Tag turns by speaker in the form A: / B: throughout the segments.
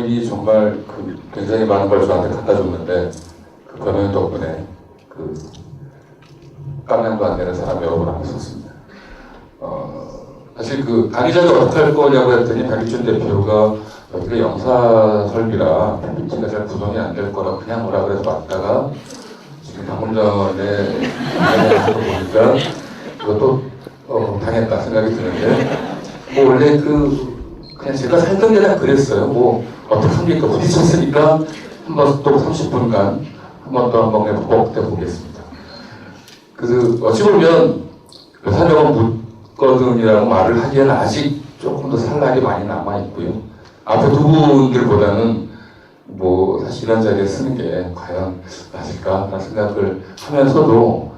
A: 변호인이 정말 굉장히 많은 걸 저한테 갖다 줬는데 그 변호인 덕분에 깜냥도 안 되는 사람 여러 분 앞에 섰습니다. 사실 강의자가 어떻게 할 거냐고 했더니 박익준 대표가 여기가 영사 설비라 PPT가 잘 구성이 안 될 거라 그냥 오라 그래서 왔다가 지금 방금 전에 보니까 이것도 당했다 생각이 드는데 뭐 원래 그냥 제가 살던 게 다 그랬어요. 뭐 어떡합니까? 부딪혔으니까 한번 또 30분간 한 번 더 한번 해보고 보겠습니다. 어찌 보면 사정은 묻거든이라고 말을 하기에는 아직 조금 더 살 날이 많이 남아있고요. 앞에 두 분들보다는 뭐 사실 이런 자리에 쓰는 게 과연 맞을까 하는 생각을 하면서도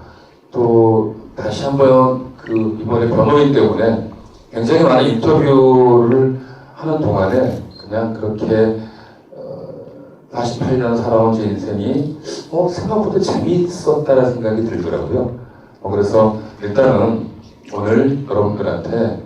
A: 또 다시 한번 이번에 변호인 때문에 굉장히 많은 인터뷰를 하는 동안에 그냥 그렇게 48년 살아온 제 인생이 생각보다 재미있었다는 생각이 들더라고요. 그래서 일단은 오늘 여러분들한테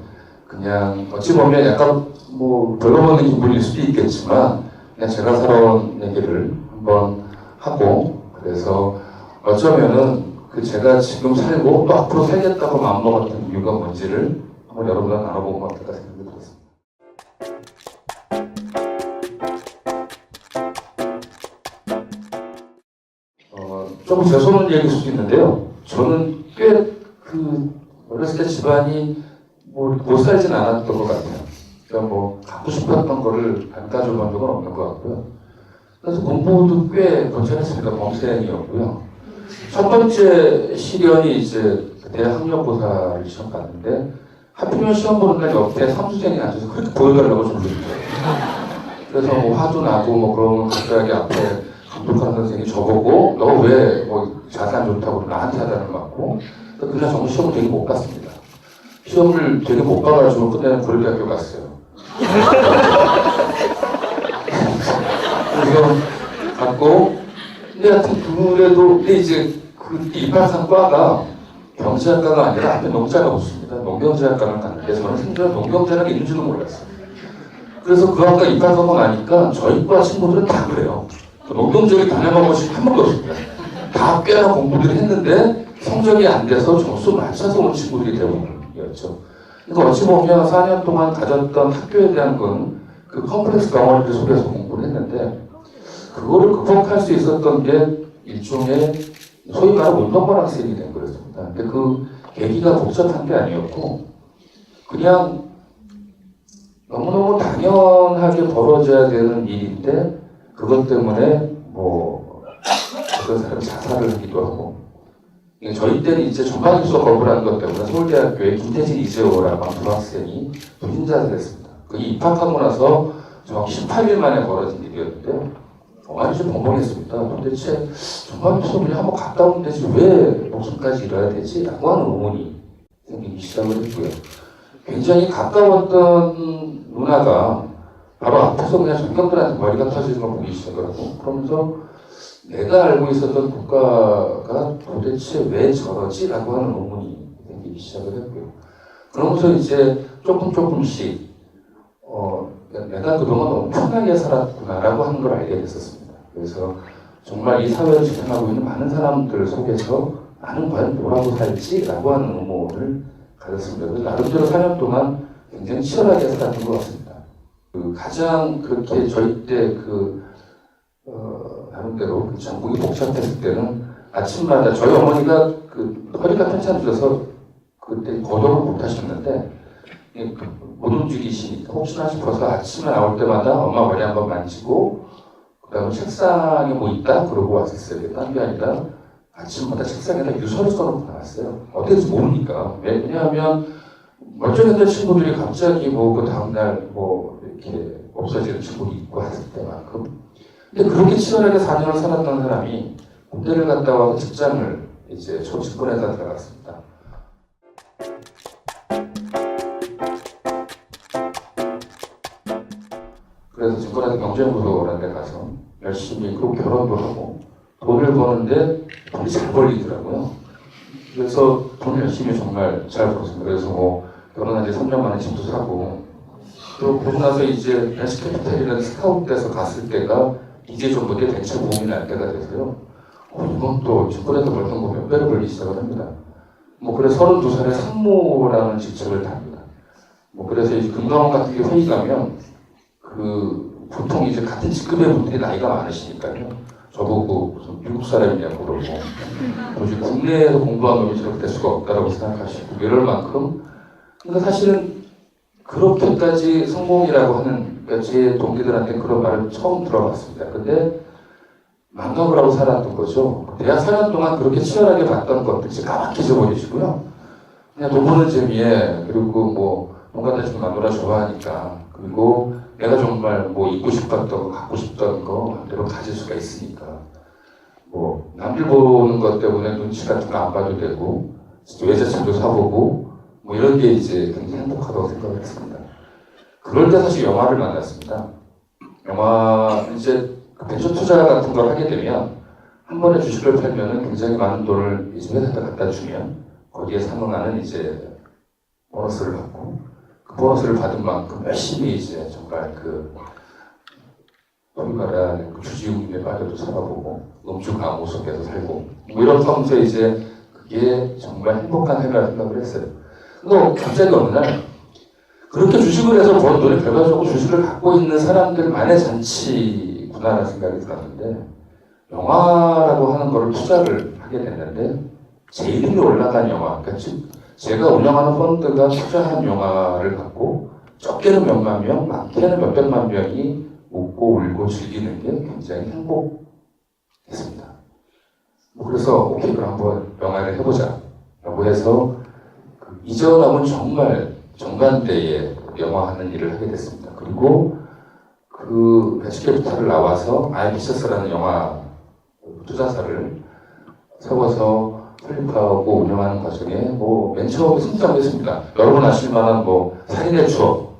A: 그냥 어찌 보면 약간 뭐 별로보는 기분일 수도 있겠지만 그냥 제가 살아온 얘기를 한번 하고 그래서 어쩌면은 제가 지금 살고 또 앞으로 살겠다고 마음먹었던 이유가 뭔지를 한번 여러분과 나눠보면 어떨까 생각이 들었습니다. 조금 죄송한 얘기일 수도 있는데요. 저는 꽤 어렸을 때 집안이 못 살진 않았던 것 같아요. 그러니까 뭐 갖고 싶었던 거를 안 가져본 적은 없는 것 같고요. 그래서 공부도 꽤 괜찮았습니다. 범생이었고요. 첫 번째 시련이 이제 대학 학력고사를 시험 봤는데 하필이면 시험 보는 날 옆에 삼수생이 앉아서 그렇게 보여달라고 좀 그랬어요. 그래서 뭐 화도 나고 뭐 그러면 갑자기 앞에 감독하는 선생님이 저보고 너 왜 뭐 자세 안 좋다고 나한테 하다를 맞고 그날 정말 시험을 되게 못 봤습니다. 시험을 되게 못 봐가지고 끝내는 고려대학교 갔어요. 그래서 갔고 근데 하여튼 근데 이제 입학한 과가 경제학과가 아니라 앞에 농자가 붙습니다. 농경제학과를 갔는데 저는 생전에 농경제학이 있는지도 몰랐어요. 그래서 그 학과 입학하고 나니까 저희 과 친구들은 다 그래요. 농경제학이 단행한 것이 한 번도 없습니다. 다 꽤나 공부를 했는데 성적이 안 돼서 점수 맞춰서 온 친구들이 대부분이었죠. 그러니까 어찌 보면 4년 동안 가졌던 학교에 대한 건 컴플렉스 덩어리들 속에서 공부를 했는데 그거를 극복할 수 있었던 게 일종의 소위 말하는 운동권 학생이 된 거였습니다. 근데 그 계기가 복잡한 게 아니었고 그냥 너무너무 당연하게 벌어져야 되는 일인데 그것 때문에 뭐 어떤 사람이 자살을 하기도 하고 저희 때는 이제 전방위수가 거부라는 것 때문에 서울대학교의 김태진 이재호라고 하는 두 학생이 부인자를 했습니다. 입학하고 나서 정확히 18일 만에 벌어진 일이었는데요. 완전 벙벙했습니다. 도대체 전방위수 그냥 한번 갔다 오면 되지 왜 목숨까지 잃어야 되지? 라고 하는 의문이 생기기 시작을 했고요. 굉장히 가까웠던 누나가 바로 앞에서 그냥 전경들한테 머리가 터지는 걸 보기 시작하고 그러면서 내가 알고 있었던 국가가 도대체 왜 저러지? 라고 하는 의문이 생기기 시작을 했고요. 그러면서 이제 조금씩 내가 그동안 너무 편하게 살았구나 라고 하는 걸 알게 됐었습니다. 그래서 정말 이 사회를 지탱하고 있는 많은 사람들 속에서 나는 과연 뭐라고 살지? 라고 하는 의문을 가졌습니다. 그래서 나름대로 4년 동안 굉장히 치열하게 살았던 것 같습니다. 가장 그렇게 저희 때 나름대로 전국이 복잡했을 때는 아침마다 저희 어머니가 허리가 편찮으셔서 그때 거동을 못 하셨는데 못 움직이시니까 혹시나 싶어서 아침에 나올 때마다 엄마 머리 한번 만지고 그 다음에 책상에 뭐 있다? 그러고 왔었어요. 딴 게 아니라 아침마다 책상에다 유서를 써놓고 나왔어요. 어땠는지 모르니까. 왜냐하면 멀쩡했던 친구들이 갑자기 그 다음날 이렇게 없어지는 친구도 있고 했을 때만큼. 근데 그렇게 치열하게 4년을 살았던 사람이 군대를 갔다 와서 직장을 이제 직군에다 들어갔습니다. 그래서 직군에서 경제무서라는 데 가서 열심히 결혼도 하고 돈을 버는데 돈이 잘 벌리더라고요. 그래서 돈을 열심히 정말 잘 벌었습니다. 그래서 결혼한 지 3년 만에 집도 사고 그러고 나서 이제 벤처캐피탈이라는 스카웃돼서 갔을 때가 이제 좀 못해 대체 보험이 날 때가 돼서요. 이건 또 증권에서 벌던 거 몇 배로 벌기 시작을 합니다. 뭐 그래서 32살에 상무라는 직책을 답니다. 뭐 그래서 이제 금감원 같은 게 회의 가면 그 보통 이제 같은 직급의 분들이 나이가 많으시니까요. 저보고 무슨 미국 사람이냐고 그러고 도저히 국내에서 공부한 놈이 저렇게 될 수가 없다라고 생각하시고 이럴 만큼 그러니까 사실은 그렇게까지 성공이라고 하는 그러니까 제 동기들한테 그런 말을 처음 들어봤습니다. 근데 망각을 하고 살았던 거죠. 대학 4년 동안 그렇게 치열하게 봤던 것들 까맣게 잊어버리시고요. 그냥 돈 버는 재미에 그리고 뭐 뭔가 좀 마누라 좋아하니까 그리고 내가 정말 뭐 입고 싶었던 거 갖고 싶던 거 마음대로 가질 수가 있으니까 뭐 남들 보는 것 때문에 눈치 같은 거 안 봐도 되고 외제차도 사보고 뭐 이런 게 이제 굉장히 행복하다고 생각을 했습니다. 그럴 때 사실 영화를 만났습니다. 영화 이제 벤처 투자 같은 걸 하게 되면 한 번에 주식을 팔면은 굉장히 많은 돈을 이제 회사에다 갖다 주면 거기에 상응하는 이제 보너스를 받고 그 보너스를 받은 만큼 열심히 이제 정말 그 소위 말하는 그 주지웅님의 빠져도 살아보고 음주 강호 속에서 살고 뭐 이런 하면서 이제 그게 정말 행복한 삶이라고 생각을 했어요. 또 갑자기 어느 날 그렇게 주식을 해서 버는 돈이 결과적으로 주식을 갖고 있는 사람들만의 잔치구나라는 생각이 들었는데 영화라고 하는 거를 투자를 하게 됐는데 제 이름이 올라간 영화, 그러니까 즉 제가 운영하는 펀드가 투자한 영화를 갖고 적게는 몇만 명, 많게는 몇백만 명이 웃고 울고 즐기는 게 굉장히 행복했습니다. 그래서 오케이 그럼 한번 영화를 해보자 라고 해서 그 이전하고는 정말 정반대의 영화하는 일을 하게 됐습니다. 그리고 그 벤처캐피탈을 나와서 아이피셔스라는 영화 투자사를 세워서 설립하고 운영하는 과정에 뭐 맨 처음에 성장했습니다. 여러분 아실 만한 뭐 살인의 추억,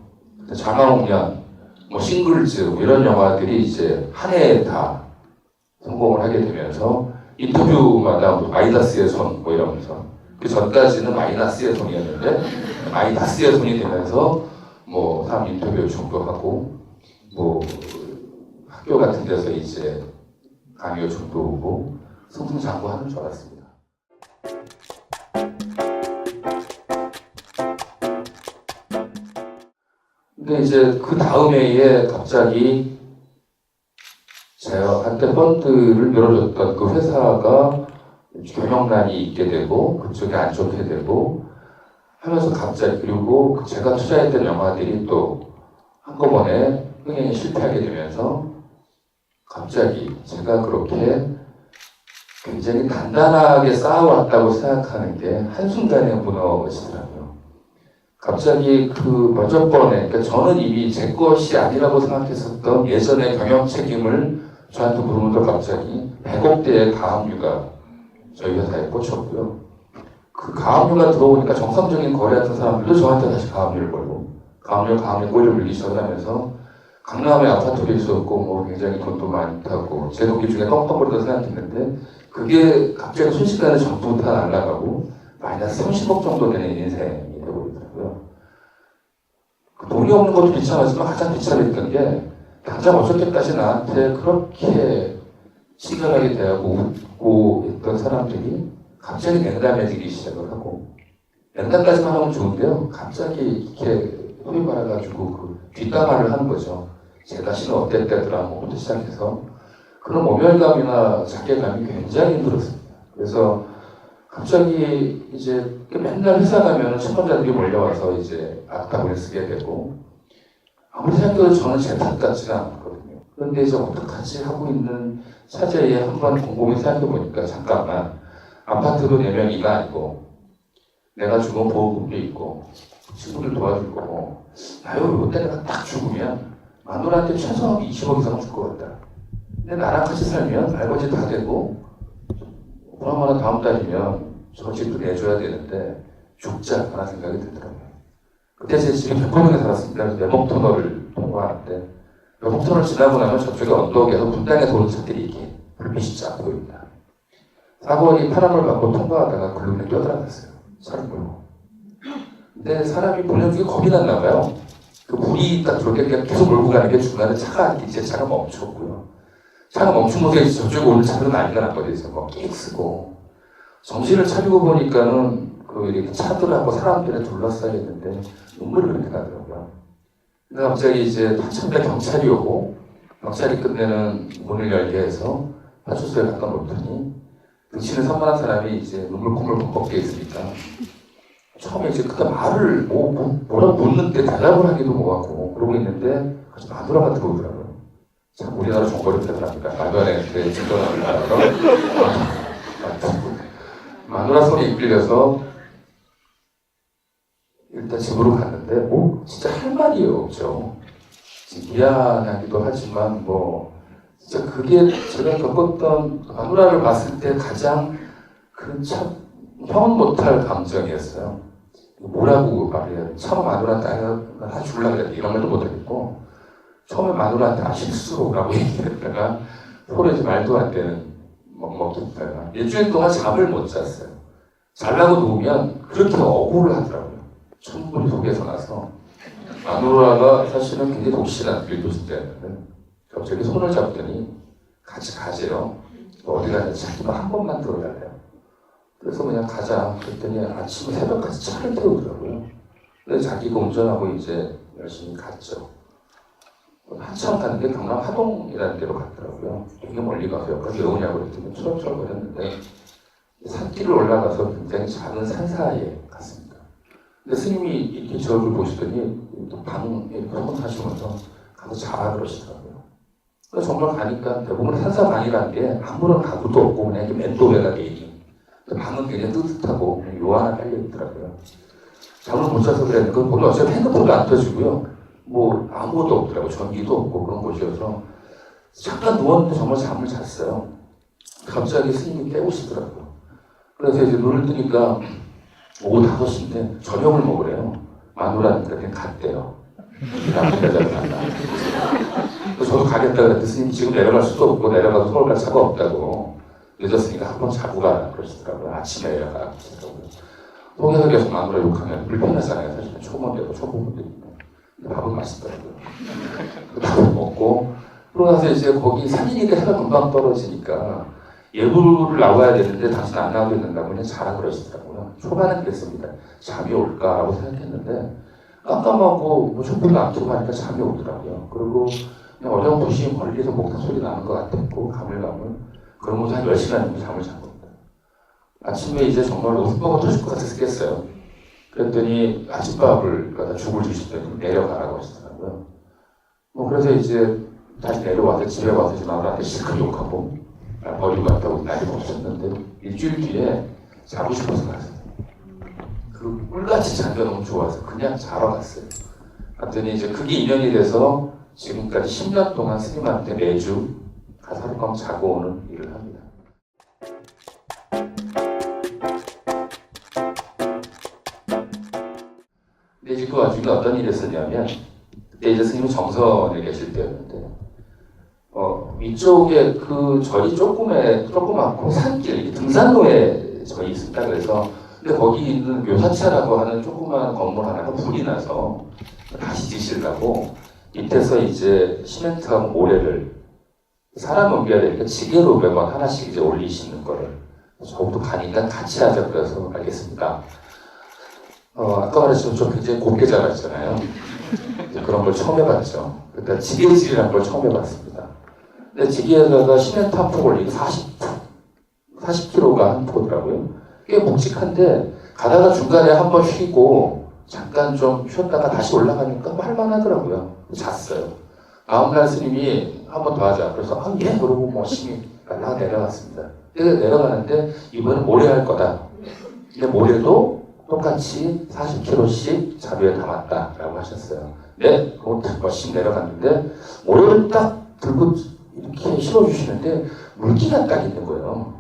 A: 장화홍련, 뭐 싱글즈 뭐 이런 영화들이 이제 한 해에 다 성공을 하게 되면서 인터뷰마다 뭐 마이다스의 손 뭐 이러면서 그 전까지는 마이너스의 손이었는데 마이너스의 손이 되면서 뭐 사람 인터뷰 요청도 하고 뭐 학교 같은 데서 이제 강의 요청도 오고 승승장구하는 줄 알았습니다. 근데 이제 그 다음 해에 갑자기 제가 한때 펀드를 밀어줬던 그 회사가 경영난이 있게 되고 그쪽이 안 좋게 되고 하면서 갑자기 그리고 제가 투자했던 영화들이 또 한꺼번에 흥행에 실패하게 되면서 갑자기 제가 그렇게 굉장히 단단하게 쌓아왔다고 생각하는 게 한순간에 무너지더라고요. 갑자기 그 몇 번에 그러니까 저는 이미 제 것이 아니라고 생각했었던 예전의 경영 책임을 저한테 물으면서 갑자기 100억대의 가압류가 저희 회사에 꽂혔고요. 그 가압류가 들어오니까 정상적인 거래했던 사람들도 저한테 다시 가압류를 걸고 가압류 꼬리를 물기 시작하면서 강남에 아파트도 있었고 뭐 굉장히 돈도 많이 타고 제 동기 중에 떵떵거리다 생각했는데 그게 갑자기 순식간에 전부 다 날아가고 마이너스 30억 정도 되는 인생이 되고 있더라고요. 그 돈이 없는 것도 비참하지만 가장 비참했던 게 당장 어저께까지 나한테 그렇게 친절하게 대하고 웃고 있던 사람들이 갑자기 냉담해지기 시작을 하고 냉담까지만 하면 좋은데요. 갑자기 이렇게 소위 말해가지고 그 뒷담화를 하는 거죠. 제 자신은 어땠대더라 뭐부터 시작해서 그런 모멸감이나 자괴감이 굉장히 힘들었습니다. 그래서 갑자기 이제 맨날 회사 가면 채권자들이 몰려와서 이제 악담을 쓰게 되고 아무리 생각해도 저는 제 탓 같지는 않거든요. 그런데 이제 어떡하지 하고 있는 차제에 한번 곰곰이 생각해보니까 잠깐만 아파트도 4명이가 아니고 내가 죽은 보험금도 있고 친구들 도와줄 거고 나요 이때 내가 딱 죽으면 마누라한테 최소한 20억 이상 줄 것 같다. 근데 나랑 같이 살면 알거지 다 되고 그러면 다음 달이면 저 집도 내줘야 되는데 죽자 하는 생각이 들더라고요. 그때 제 집이 백화점에 살았습니다. 그래서 내목터널을 통과하는데 내목터널 지나고 나면 저쪽에 언덕에서 분당에서 오는 차들이 이렇게 불빛이 쫙 보입니다. 사거리 파란불 받고 통과하다가 글루에 뛰어들어갔어요. 차를 몰고. 근데 사람이 보내주기 겁이 났나 봐요. 그 물이 딱 저렇게 그냥 계속 몰고 가는 게 중간에 차가 이제 차가 멈췄고요. 차가 멈추면서 저쪽에 오는 차들은 난리가 났거든요. 막 끼익 쓰고 정신을 차리고 보니까는 그 이렇게 차들하고 사람들에 둘러싸여 있는데 눈물이 그렇게 나더라고요. 근데 갑자기 이제 한참 때 경찰이 오고 경찰이 끝내는 문을 열게 해서 파출소에 갖다 놓더니 등치는 산만한 사람이 이제 눈물 콧물 벅게 있으니까 처음에 이제 그때 말을 뭐라고 묻는데 대답을 하기도 뭐하고 그러고 있는데 아주 마누라가 들어오더라고요. 참 우리나라 정보를 대단합니다. 마누라한테 진정을 알아서 마누라 손에 이끌려서 일단 집으로 갔는데 뭐 진짜 할 말이 없죠. 미안하기도 하지만 뭐 진짜 그게 제가 겪었던 마누라를 봤을 때 가장 그 참 형은 못할 감정이었어요. 뭐라고 말해요? 처음 마누라한테 다 주려고 그랬는데 이런 말도 못하겠고 처음에 마누라한테 실수라고 얘기했다가 서로 이제 말도 안 되는 먹겠다가 일주일 동안 잠을 못 잤어요. 자려고 누우면 그렇게 억울을 하더라고요. 천불이 속에서 나서 마누라가 사실은 굉장히 독실한 일도신자였는데 갑자기 손을 잡더니 같이 가재요. 어디 가냐 자기만 한 번만 들어달래요. 그래서 그냥 가자 그랬더니 아침에 새벽까지 차를 태우더라고요. 그래서 자기가 운전하고 이제 열심히 갔죠. 한참 갔는데 경남 하동이라는 데로 갔더라고요. 되게 멀리 가서 여기까지 오냐고 그랬더니 철철거렸는데 산길을 올라가서 굉장히 작은 산 사이에 갔습니다. 근데 스님이 이렇게 저를 보시더니 또 방에 이렇게 하시면서 가서 자라 그러시더라고요. 그래서 정말 가니까 대부분 산사방이라는 게 아무런 가구도 없고 그냥 이렇게 맨도배가 돼 있는 방은 굉장히 뜨뜻하고 요 하나 깔려있더라고요. 잠을 못 자서 그랬는데 그건 보면 어차피 핸드폰도 안 터지고요. 뭐 아무것도 없더라고요. 전기도 없고 그런 곳이어서 잠깐 누웠는데 정말 잠을 잤어요. 갑자기 스님이 깨우시더라고요. 그래서 이제 눈을 뜨니까 오후 5시인데 저녁을 먹으래요. 마누라니까 그냥 갔대요. 남편 여자를 만나. 저도 가겠다 그랬더니 스님이 지금 내려갈 수도 없고 내려가도 서울 갈 차가 없다고. 늦었으니까 한 번 자고 가라 그러시더라고요. 아침에 내려가 그러시더라고요. 통해서 계속 마누라 욕하면 불편하잖아요. 사실은 초보인데도 초보분들인데 밥은 맛있더라고요. 밥을 먹고 그러고 나서 이제 거기 산이니까 해가 금방 떨어지니까 예불을 나와야 되는데 당신 안 나와도 된다고 그냥 자라 그러시더라고요. 초반엔 그랬습니다. 잠이 올까라고 생각했는데 깜깜하고 뭐 촛불도 안 켜고 하니까 잠이 오더라고요. 그리고 그냥 어렴풋이 멀리서 목탁 소리 나는 것 같았고 가물가물 그러면서 한 10시간 정도 잠을 잔 겁니다. 아침에 이제 정말 웃음먹어 터질 것 같아서 깼어요. 그랬더니 아침밥을 갖다 죽을 주시더니 내려가라고 하시더라고요. 뭐 그래서 이제 다시 내려와서 집에 와서 이제 마누라한테 실컷 욕하고 버리고 갔다고 날이 없었는데 일주일 뒤에 자고 싶어서 갔어요. 그 꿀같이 자기가 너무 좋아서 그냥 자러 갔어요. 갔더니 이제 그게 인연이 돼서 지금까지 10년 동안 스님한테 매주 가서 하룻밤 자고 오는 일을 합니다. 근데 이제 그 와중에 어떤 일이 있었냐면 그때 이제 스님이 정선에 계실 때였는데 위쪽에 그 절이 조그맣고 산길, 등산로에 절이 있습니다. 그래서 근데 거기 있는 묘사차라고 하는 조그마한 건물 하나가 불이 나서 다시 지시려고 밑에서 이제 시멘트하고 모래를 사람 옮겨야 되니까 지게로 매번 하나씩 이제 올리시는 거를 저부터 가니까 같이 하자 그래서 알겠습니다. 아까 말했지만 저 굉장히 곱게 자랐잖아요. 그런 걸 처음 해봤죠. 그러니까 지게질이라는 걸 처음 해봤습니다. 근데 지게에다가 시멘트 한 폭 올리고 40kg가 한 포더라고요. 꽤 묵직한데 가다가 중간에 한번 쉬고 잠깐 좀 쉬었다가 다시 올라가니까 할만하더라고요. 잤어요. 다음날 스님이 한 번 더 하자. 그래서 예 그러고 뭐 심히 내려갔습니다. 내려가는데 이번엔 모래 할 거다. 근데 모래도 똑같이 40kg씩 자루에 담았다라고 하셨어요. 네, 그거 멋있게 내려갔는데 모래를 딱 들고 이렇게 실어주시는데 물기가 딱 있는 거예요.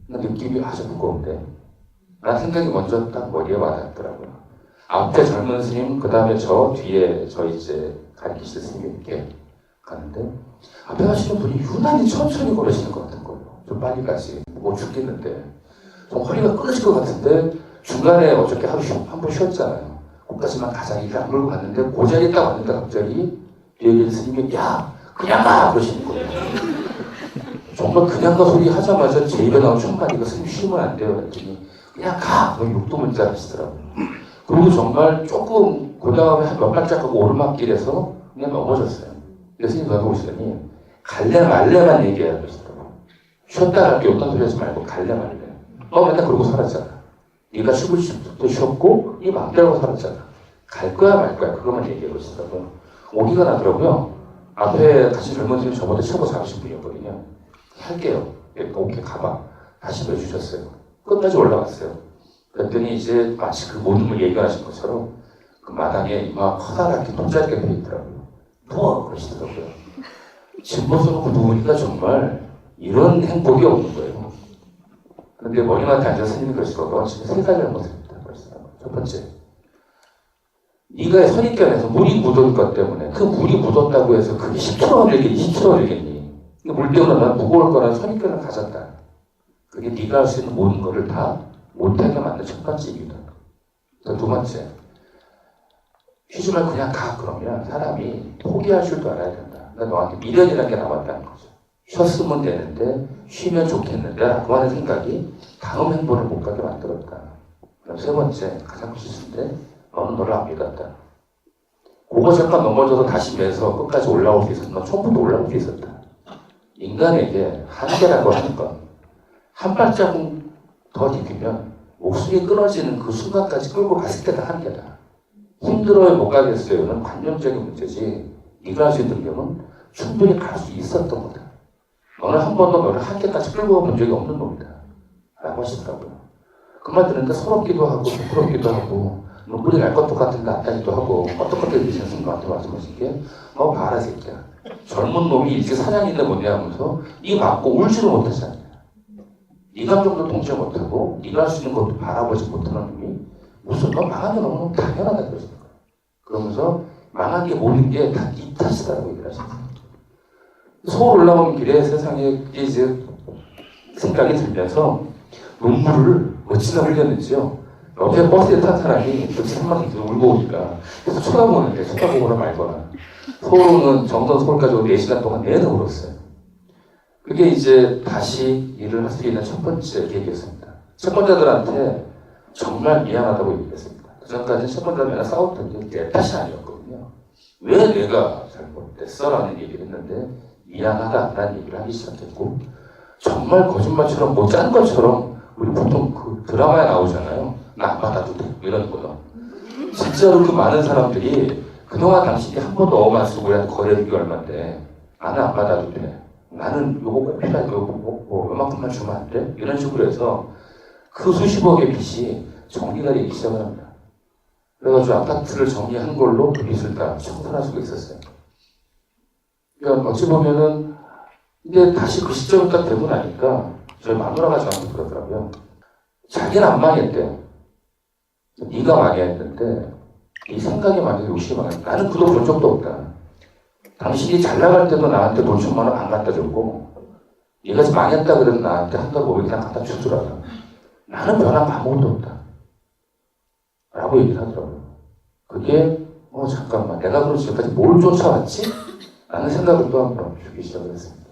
A: 느낌이 아주 무거운데 라는 생각이 먼저 딱 머리에 와닿더라고요. 앞에 젊은 스님, 그 다음에 저 뒤에 저 이제 가르치실 스님이 이렇게 가는데 앞에 가시는 분이 유난히 천천히 걸으시는 것 같은 거예요. 좀 빨리 가지. 뭐 죽겠는데 좀 허리가 끊어질 것 같은데 중간에 어저께 한 번 쉬었잖아요. 거기까지만 가자. 이렇게 안 물고 갔는데 그 자리에 딱 왔는데 갑자기 뒤에 계신 스님이 야 그냥 가! 그러시는 거예요. 정말 그냥 가 소리 하자마자 제 입에 나온 첫 마디가 스님 쉬면 안 돼요. 그랬더니 그냥 가! 그럼 욕도 문자 하시더라고요. 그리고 정말 조금 그 다음에 한 몇 발짝 하고 오르막길에서 그냥 넘어졌어요. 그래서 스님 넘어오시더니 갈래 말래만 얘기해야 되시더라고요. 쉬었다 갈게 어떤 소리 하지 말고 갈래 말래. 너 맨날 그러고 살았잖아. 네가 쉬고 싶을 때 쉬었고 네 맘대로 살았잖아. 갈 거야 말 거야 그것만 얘기해 보시더라고요. 오기가 나더라고요. 앞에 같이 젊은이는 저보다 최고 잘하신 분이었거든요. 할게요. 오케이 가봐. 다시 해주셨어요. 끝까지 올라갔어요. 그랬더니 이제 마치 그 모든 걸 예견하신 것처럼 그 마당에 막 커다랗게 똥자리가 펴 있더라고요. 누워 그러시더라고요. 집 벗어놓고 누우니까 정말 이런 행복이 없는 거예요. 그런데 머리맡에 앉아서 스님이 그러시더라고요. 너 지금 세 가지 잘못했다. 그러시더라고요. 첫 번째, 네가 선입견에서 물이 묻은 것 때문에 그 물이 묻었다고 해서 그게 10kg가 되겠니? 20kg가 되겠니? 물 때문에 난 무거울 거라는 선입견을 가졌다. 그게 네가 할 수 있는 모든 것을 다 못하게 만든 첫 번째 이유다. 두 번째, 쉬지 말고 그냥 가. 그러면 사람이 포기할 줄도 알아야 된다. 그러니까 너한테 미련이라는 게 남았다는 거죠. 쉬었으면 되는데 쉬면 좋겠는데 라고 하는 생각이 다음 행보를 못 가게 만들었다. 그럼 세 번째, 가장 큰 실수인데 너는 너를 안 믿었다. 그거 잠깐 넘어져서 다시 매서 끝까지 올라올 수 있었다. 넌 처음부터 올라올 수 있었다. 인간에게 한계라고 하는 건 한 발자국 더 디디면 목숨이 끊어지는 그 순간까지 끌고 갔을 때가 한계다. 힘들어요 못 가겠어요는 관념적인 문제지 네가 할 수 있는 경우는 충분히 갈 수 있었던 거다. 너는 한 번도 너를 한계까지 끌고 본 적이 없는 놈이다. 라고 하시더라고요. 그 말 들으니까 서럽기도 하고 부끄럽기도 하고 눈물이 날 것도 같은데 안 나기도 하고 어떡하게 되시는 순간한테 말씀하신 게 너 봐라 새끼야. 젊은 놈이 일찍 사냥인데 뭐냐 하면서 이 맞고 울지도 못하잖아. 네 감정도 통제 못하고 네가 할 수 있는 것도 바라보지 못하는 놈이 무슨 너 망한 게 너무 당연하다 그러시는 거예요. 그러면서 망한 게 모든 게 다 네 탓이다라고 얘기를 하시는 거예요. 서울 올라온 길에 세상에 이제 생각이 들면서 눈물을 어찌나 흘렸는지요. 옆에 버스에 탄 사람이 그 산막이 울고 오니까 계속 쳐다보는데 쳐다보거나 말거나 서울은 정선 서울까지 오는 4시간 동안 내내 울었어요. 그게 이제 다시 일을 할 수 있는 첫 번째 계기였습니다. 채권자들한테 정말 미안하다고 얘기했습니다. 그 전까지 채권자들 맨날 싸웠던 게 내 탓이 아니었거든요. 왜 내가 잘못됐어? 라는 얘기를 했는데 미안하다라는 얘기를 하기 시작했고 정말 거짓말처럼 뭐 짠 것처럼 우리 보통 그 드라마에 나오잖아요. 나 안 받아도 돼. 이런 거요. 진짜로 그 많은 사람들이 그동안 당신이 한 번도 어만 쓰고 우리한테 거래비가 얼마인데 나는 안 받아도 돼. 나는 요거 꼭 필요해. 요거 뭐 요만큼만 주면 안 돼? 이런 식으로 해서 그 수십억의 빚이 정리가 되기 시작을 합니다. 그래가지고 아파트를 정리한 걸로 그 빚을 다 청산할 수가 있었어요. 그러니까 어찌 보면은 이제 다시 그 시점이 딱 되고 나니까 저희 마누라가 저한테 그러더라고요. 자기는 안 망했대요. 네가 망했는데 네 생각이 망해서 욕심이 망했어. 나는 그 돈 본 적도 없다. 당신이 잘 나갈 때도 나한테 돈 1,000만 원 안 갖다 줬고 네가 망했다 그래도 나한테 한 달 500원 갖다 주더라고요. 나는 변한 거 아무것도 없다. 라고 얘기를 하더라고요. 그게 잠깐만 내가 그럼 지금까지 뭘 쫓아왔지? 라는 생각을 또 한 번 주기 시작을 했습니다.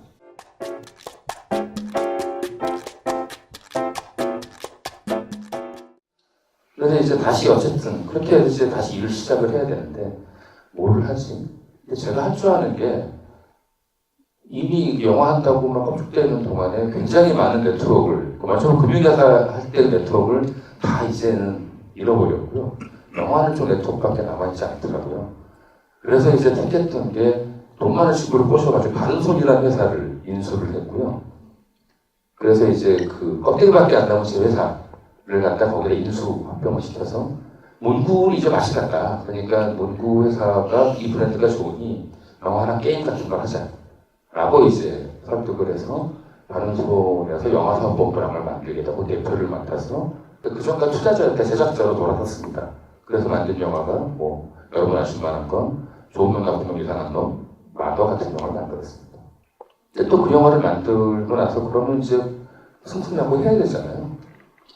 A: 그래서 이제 다시 어쨌든 그렇게 해서 이제 다시 일을 시작을 해야 되는데 뭘 하지? 근데 제가 할 줄 아는 게 이미 영화 한다고 막 깜짝대는 동안에 굉장히 많은 네트워크를 저는 금융회사 할 때 네트워크를 다 이제는 잃어버렸고요. 영화는 좀 네트워크밖에 남아있지 않더라고요. 그래서 이제 택했던 게 돈 많은 친구를 꼬셔가지고 바른손이라는 회사를 인수를 했고요. 그래서 이제 그 껍데기밖에 안 남은 제 회사를 갖다 거기에 인수 합병을 시켜서 문구는 이제 맛이 났다. 그러니까 문구 회사가 이 브랜드가 좋으니 영화나 게임 같은 걸 하자. 라고 이제 설득을 해서 바른손에서 영화사업본부랑을 만들겠다고 대표를 맡아서 그 전까지 투자자였다 제작자로 돌아섰습니다. 그래서 만든 영화가 뭐 여러분 아실 만한 건 좋은 놈 나쁜 놈 이상한 놈 마더 같은 영화를 만들었습니다. 근데 또 그 영화를 만들고 나서 그러면 이제 승승장구 해야 되잖아요.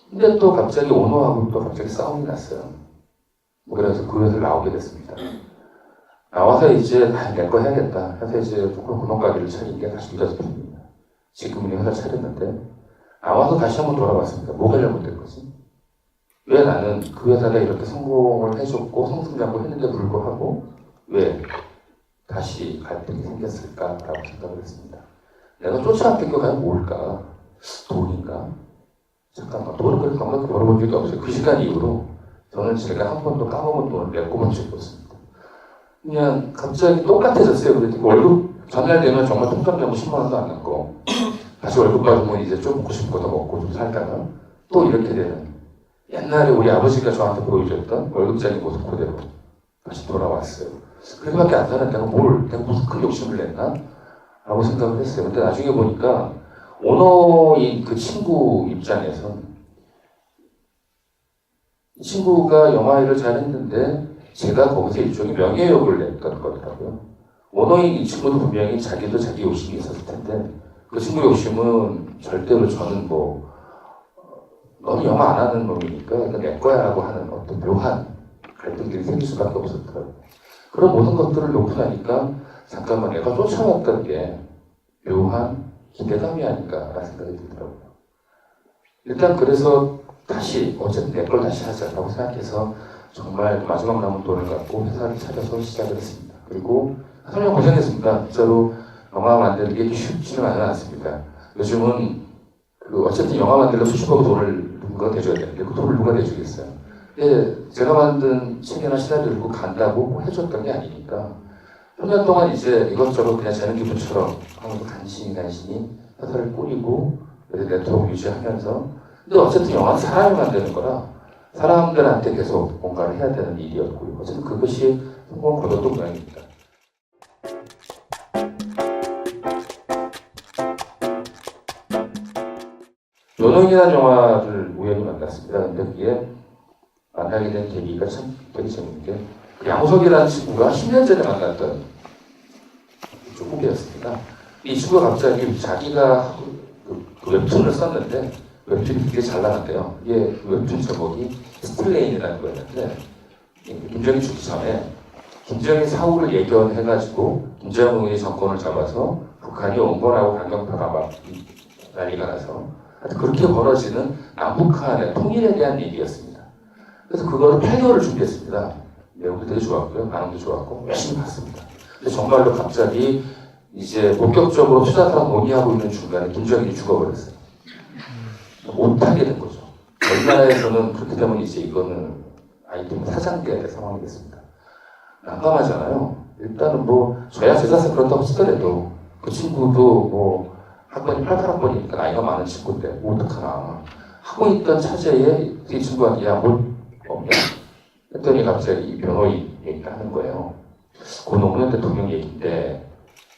A: 근데 또 갑자기 오너하고 또 갑자기 싸움이 났어요. 뭐 그래서 그 회사를 나오게 됐습니다. 나와서 이제 내 거 해야겠다 해서 이제 구멍가게를 차린 게 다시 유자제품입니다. 지금은 회사 차렸는데 나와서 다시 한번 돌아봤습니다. 뭐가 잘못된 거지? 왜 나는 그 회사가 이렇게 성공을 해줬고 성승장구 했는데 불구하고 왜 다시 갈등이 생겼을까라고 생각을 했습니다. 내가 쫓아왔던 게 과연 뭘까? 돈인가? 잠깐만, 돈은 그렇게 넉넉히 벌어본 적이 없어요. 그 시간 이후로 저는 제가 한 번도 까먹은 돈을 몇 번만 줬습니다. 그냥 갑자기 똑같아졌어요. 그랬더니 월급 전날 되면 정말 통장 내고 10만 원도 안 남고 다시 월급 받으면 이제 좀 먹고 싶은 거 더 먹고 좀 살다가 또 이렇게 되는 옛날에 우리 아버지가 저한테 보여줬던 월급쟁이 모습 그대로 다시 돌아왔어요. 그렇게밖에 안 사는 내가 무슨 큰 욕심을 냈나? 라고 생각을 했어요. 근데 나중에 보니까 오너인 그 친구 입장에선 이 친구가 영화 일을 잘했는데 제가 거기서 일종의 명예욕을 냈던 거더라고요. 오너인 이 친구도 분명히 자기도 자기 욕심이 있었을 텐데 그 친구 욕심은 절대로 저는 너는 영화 안 하는 놈이니까 이거 내 거야 라고 하는 어떤 묘한 갈등들이 생길 수밖에 없었더라고요. 그런 모든 것들을 놓고 나니까 잠깐만 내가 쫓아왔던 게 묘한 기대감이 아닌가라는 생각이 들더라고요. 일단 그래서 다시 어쨌든 내 걸 다시 하자라고 생각해서 정말 마지막 남은 돈을 갖고 회사를 차려서 시작을 했습니다. 그리고 3년 고생했습니다. 진짜로 영화 만드는 게 쉽지는 않았습니다. 요즘은 어쨌든 영화 만들려면 수십억 돈을 누군가 대줘야 되는데 그 돈을 누가 대주겠어요. 근데 제가 만든 책이나 시나리오를 들고 간다고 해줬던 게 아니니까 3년 동안 이제 이것저것 그냥 재능 기부처럼 하면서 간신히 회사를 꾸리고 네트워크 유지하면서 근데 어쨌든 영화는 사람이 만드는 거라 사람들한테 계속 뭔가를 해야 되는 일이었고요. 어쨌든 그것이 성공을 거뒀던 모양입니다. 요동이라는 영화를 우연히 만났습니다. 근데 그게 만나게 된 계기가 참 되게 재밌는 게 양석이라는 친구가 10년 전에 만났던 후배였습니다. 이 친구가 갑자기 자기가 그 웹툰을 썼는데 웹툰이 되게 잘 나갔대요. 이게 그 웹툰 제목이 스틸레인이라는 거였는데 김정일 죽기 전에 김정일 사후를 예견해가지고 김정은이 정권을 잡아서 북한이 온건하고 강경파가 막 난리가 나서 그렇게 벌어지는 남북한의 통일에 대한 얘기였습니다. 그래서 그거를 8개월을 준비했습니다. 내용도 되게 좋았고요. 반응도 좋았고 열심히 봤습니다. 근데 정말로 갑자기 이제 본격적으로 수사사랑 논의하고 있는 중간에 김정일이 죽어버렸어요. 못하게 된 거죠. 우리나라에서는 그렇게 되면 이제 이거는 아이템 사장돼야 될 상황이 됐습니다. 난감하잖아요. 일단은 저야 제자서 그렇다고 치더라도 그 친구도 학번이 88학번이니까 나이가 많은 친구인데 어떡하나 하고 있던 차제에 이 친구가 야 없냐? 했더니 갑자기 변호인 얘기를 하는 거예요. 고 노무현 대통령 얘기인데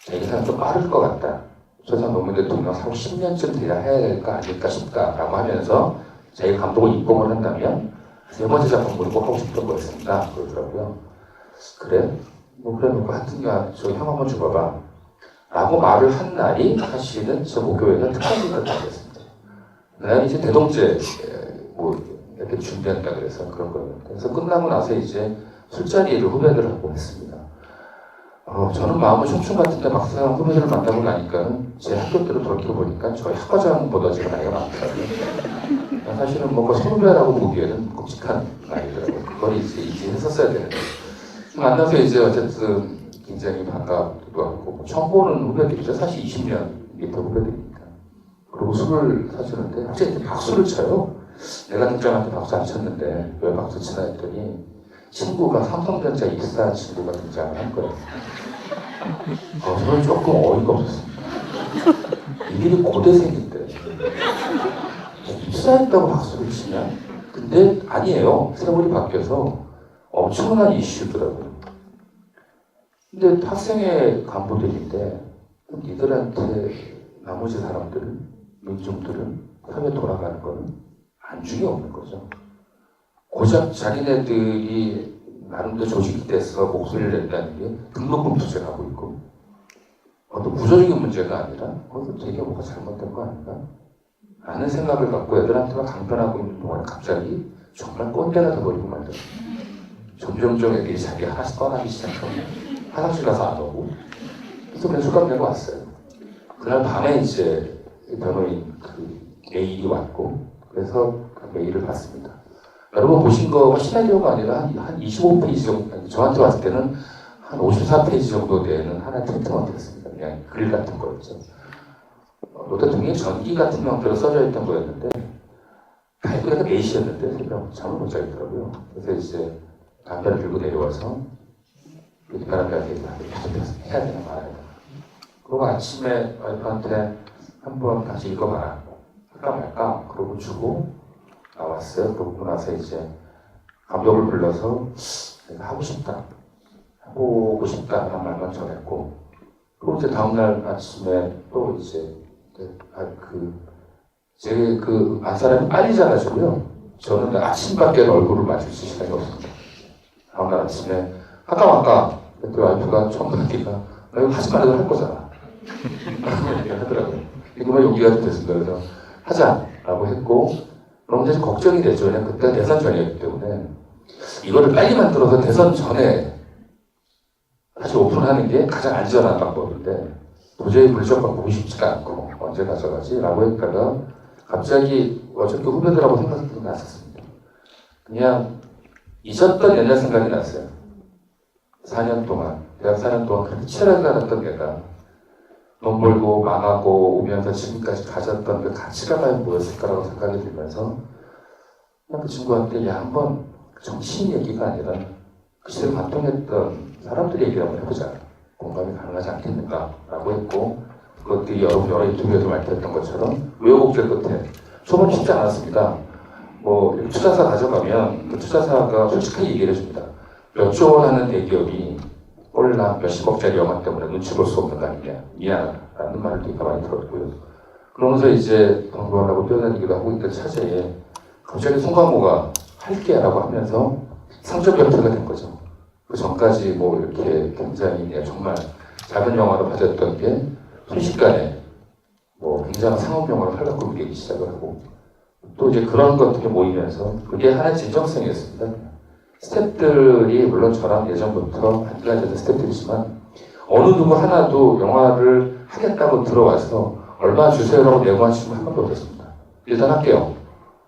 A: 자기 생각 좀 빠를 것 같다. 조선 노무현 대통령 사후 10년쯤 돼야 해야 될까 아닐까 싶다라고 하면서 자기가 감독을 입봉을 한다면 세 번째 작품을 꼭 하고 싶던 거였습니다. 그러더라고요. 그래? 그래 놓고 하여튼가 저 형 한번 줘봐봐. 라고 말을 한 날이 사실은 저 목요일은 특강기가 됐습니다. 난 이제 대동제 이렇게 준비한다 그래서 그런 거예요. 그래서 끝나고 나서 이제 술자리를 후배들하고 했습니다. 저는 마음은 흉충 같은데 막상 후배들을 만나고 나니까는 제 학교 때로 돌이켜보니까 저희 학과장보다 제가 나이가 많더라고요. 사실은 뭔가 선후배라고 보기에는 끔찍한 나이더라고요. 그걸 이제 했었어야 되는데. 만나서 이제 어쨌든 굉장히 반갑기도 하고 처음 보는 후배들이죠. 사실 20년 밑에 후배들이니까. 그리고 술을 사주는데 갑자기 박수를 쳐요. 내가 등장할 때 박수 안 쳤는데 왜 박수 치나 했더니 친구가 삼성전자 입사한 친구가 등장을 한 거예요. 저는 조금 어이가 없었습니다. 이들이 고대생인데 입사했다고 박수를 치냐? 근데 아니에요. 세월이 바뀌어서 엄청난 이슈더라고요. 근데 학생회 간부들인데 이들한테 나머지 사람들은 민중들은 사회 돌아가는 거는 안중이 없는 거죠. 고작 자기네들이 나름대로 조직이 돼서 목소리를 낸다는 게 등록금 투쟁하고 있고 어떤 구조적인 문제가 아니라 거기서 되게 뭐가 잘못된 거 아닌가? 라는 생각을 갖고 애들한테만 강변하고 있는 동안에 갑자기 정말 꼰대가 돼버리고 말더라고요. 점점점 애들이 자기 하나씩 떠나기 시작하고 화장실 가서 안 오고 그래서 그냥 수감 내고 왔어요. 그날 밤에 이제 변호인 그 메일이 왔고 그래서 그 메일을 봤습니다. 여러분 보신 거 시나리오가 아니라 한 25페이지 정도, 저한테 왔을 때는 한 54페이지 정도 되는 하나의 트리트먼트였습니다. 그냥 글 같은 거였죠. 노 대통령이 전기 같은 형태로 써져 있던 거였는데 발표가 4시였는데 새벽 잠을 못 자겠더라고요. 그래서 이제 담배를 들고 내려와서 뒷바람까지 해야 되나 말아야 되나. 그리고 아침에 와이프한테 한번 다시 읽어봐라. 할까 말까? 그러고 주고 나왔어요. 그러고 나서 이제 감독을 불러서 내가 하고 싶다. 해보고 싶다는 말만 전했고 그리고 이제 다음날 아침에 또 이제 제 안사람이 빨리 자가지고요. 저는 아침밖에 얼굴을 맞출 시간이 없었어요. 다음날 아침에 아까 그 와이프가 처음 듣기가 나 이거 하지 말라고 할 거잖아. 얘기를 하더라고요. 이거만 용기가 좀 됐습니다. 그래서 하자라고 했고 그럼 이제 걱정이 되죠. 왜냐면 그때 대선 전이었기 때문에 이거를 빨리 만들어서 대선 전에 다시 오픈하는 게 가장 안전한 방법인데 도저히 물적과 보고 싶지가 않고 언제 가져가지? 라고 했다가 갑자기 어저께 후배들하고 생각이 났었습니다. 그냥 잊었던 옛날 생각이 났어요. 4년 동안, 대학 4년 동안 그렇게 치열하게 살았던 내가 돈 벌고 망하고 오면서 지금까지 가졌던 그 가치가 과연 뭐였을까라고 생각이 들면서 그냥 그 친구한테 야 한번 정치인 얘기가 아니라 그 시대를 관통했던 사람들의 얘기를 한번 해보자. 공감이 가능하지 않겠는가 라고 했고 그것들이 여러 인터뷰에도 말했던 것처럼 우여곡절 끝에 초반 쉽지 않았습니다. 뭐 투자사 가져가면 그 투자사가 솔직하게 얘기를 해줍니다. 몇 조 원 하는 대기업이 꼴랑 몇십억짜리 영화 때문에 눈치 볼 수 없는 거 아니냐 미안하다는 말을 되게 많이 들었고요. 그러면서 이제 광고하려고 뛰어다니기도 하고 있던 차제에 갑자기 송강호가 할게 라고 하면서 상점 변태가 된 거죠. 그 전까지 뭐 이렇게 굉장히 정말 작은 영화로 봐졌던 게 순식간에 뭐 굉장한 상업 영화로 활력 꾸미기 시작을 하고 또 이제 그런 것들이 모이면서 그게 하나의 진정성이었습니다. 스태프들이 물론 저랑 예전부터 한가지던 스태프들이지만 어느 누구 하나도 영화를 하겠다고 들어와서 얼마 주세요라고 내고한 친구 한 번도 없었습니다. 일단 할게요.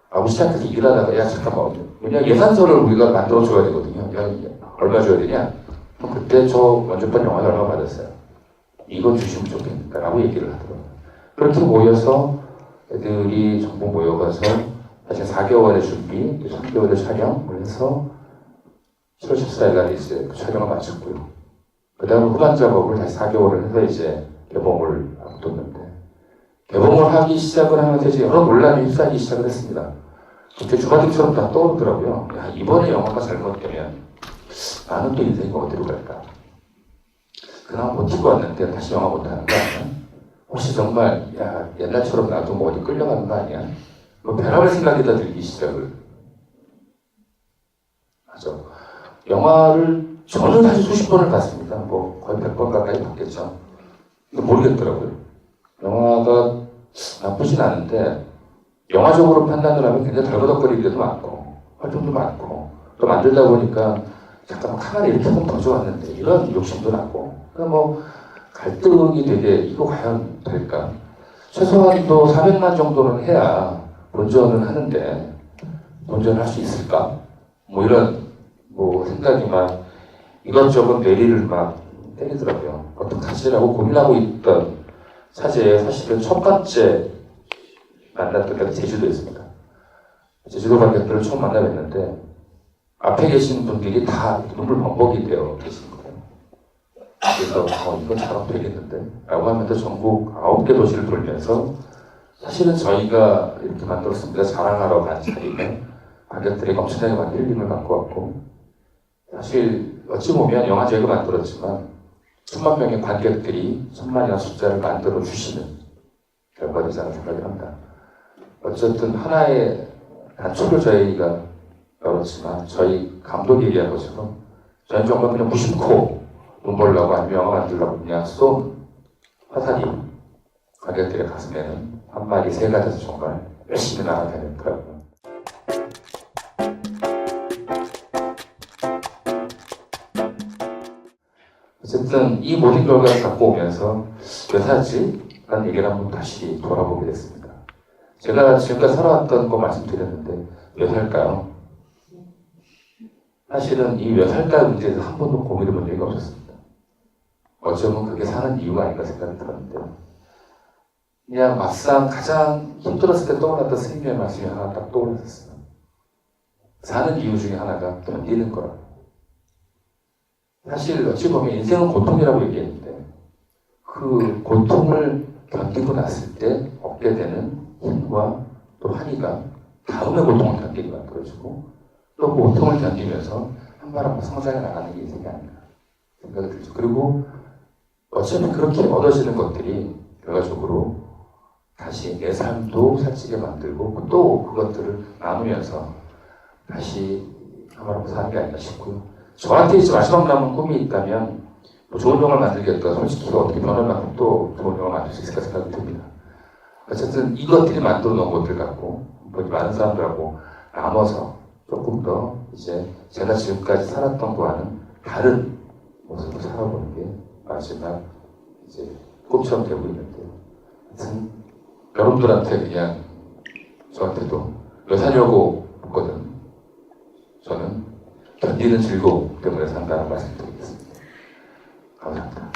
A: 라고 시작해서 일하다가 야 잠깐만 왜냐 예산서를 우리가 만들어줘야 되거든요. 야, 얼마 줘야 되냐? 그때 저 원조판 영화 얼마 받았어요. 이거 주시면 좋겠다 라고 얘기를 하더라고요. 그렇게 모여서 애들이 전부 모여가서 사실 4개월의 준비, 3개월의 촬영을 해서 7월 14일날 이제 그 촬영을 마쳤고요. 그 다음 후반 작업을 다시 4개월을 해서 이제 개봉을 앞뒀는데 개봉을 하기 시작을 하면서 이제 여러 논란이 휩싸이기 시작을 했습니다. 그때 주마등처럼 다 떠오르더라고요. 야, 이번에 영화가 잘못되면 나는 또 인생이 어디로 갈까? 그나마 버티고 왔는데 다시 영화 못하는 거 아니야? 혹시 정말 야 옛날처럼 나도 뭐 어디 끌려가는 거 아니야? 뭐 변함의 생각이 다 들기 시작을 하죠. 영화를 저는 사실 수십 번을 봤습니다. 뭐 거의 100번 가까이 봤겠죠. 근데 모르겠더라고요. 영화가 나쁘진 않은데 영화적으로 판단을 하면 굉장히 덜거덕거릴 때도 많고 활동도 많고 또 만들다 보니까 잠깐만 카메라 이렇게 하면 더 좋았는데 이런 욕심도 나고 그러니까 뭐 갈등이 되게 이거 과연 될까? 최소한도 400만 정도는 해야 본전은 하는데 본전할 수 있을까? 뭐 이런 뭐 생각이 막 이것저것 뇌리를 막 때리더라고요. 어떡하지라고 고민하고 있던 사제에 사실은 첫 번째 만났던 데가 제주도였습니다. 제주도 관객들을 처음 만나 뵀는데 앞에 계신 분들이 다 눈물 범벅이 되어 계신 거예요. 그래서 이건 잘 되겠는데 라고 하면서 전국 9개 도시를 돌면서 사실은 저희가 이렇게 만들었습니다. 자랑하러 간 자리가 관객들이 엄청나게 많은 힐링을 갖고 왔고 사실 어찌 보면 영화 저희가 만들었지만 1000만 명의 관객들이 1000만이라는 숫자를 만들어 주시는 결과이라는 생각을 합니다. 어쨌든 하나의 단초를 저희가 열었지만 저희 감독이 얘기한 것처럼 저희는 정말 그냥 무심코 돈 벌려고 아니면 영화 만들려고 그냥 쏜 화살이 관객들의 가슴에는 한 마리 새가 돼서 정말 열심히 나아가는 그런 어쨌든 이 모든 결과를 갖고 오면서 왜 살지? 라는 얘기를 한번 다시 돌아보게 됐습니다. 제가 지금까지 살아왔던 거 말씀드렸는데 왜 살까요? 사실은 이 왜 살까 문제에 대해서 한 번도 고민해 본 적이 없었습니다. 어쩌면 그게 사는 이유가 아닌가 생각이 들었는데요. 그냥 막상 가장 힘들었을 때 떠올랐던 스님의 말씀이 하나 딱 떠올랐어요. 사는 이유 중에 하나가 견디는 거라고. 사실 어찌 보면 인생은 고통이라고 얘기했는데 그 고통을 견디고 났을 때 얻게 되는 힘과 또 환희가 다음의 고통을 견디게 만들어주고 또 그 고통을 견디면서 한 발 한 발 성장해 나가는 게 인생이 아닌가 생각이 들죠. 그리고 어쩌면 그렇게 얻어지는 것들이 결과적으로 다시 내 삶도 살찌게 만들고 또 그것들을 나누면서 다시 한 발 한 발 사는 게 아닌가 싶고요. 저한테 이제 마지막 남은 꿈이 있다면 뭐 좋은 영화를 만들겠다. 솔직히 어떻게 변할 만큼 또 좋은 영화를 만들 수 있을까 생각이 듭니다. 어쨌든 이것들이 만들어 놓은 것들 갖고 많은 사람들하고 나눠서 조금 더 이제 제가 지금까지 살았던 거와는 다른 모습으로 살아보는 게 마지막 이제 꿈처럼 되고 있는데, 하여튼 여러분들한테 그냥 저한테도 왜 사려고 묻거든. 저는 견디는 즐거움 때문에 산다는 말씀 드리겠습니다. 감사합니다.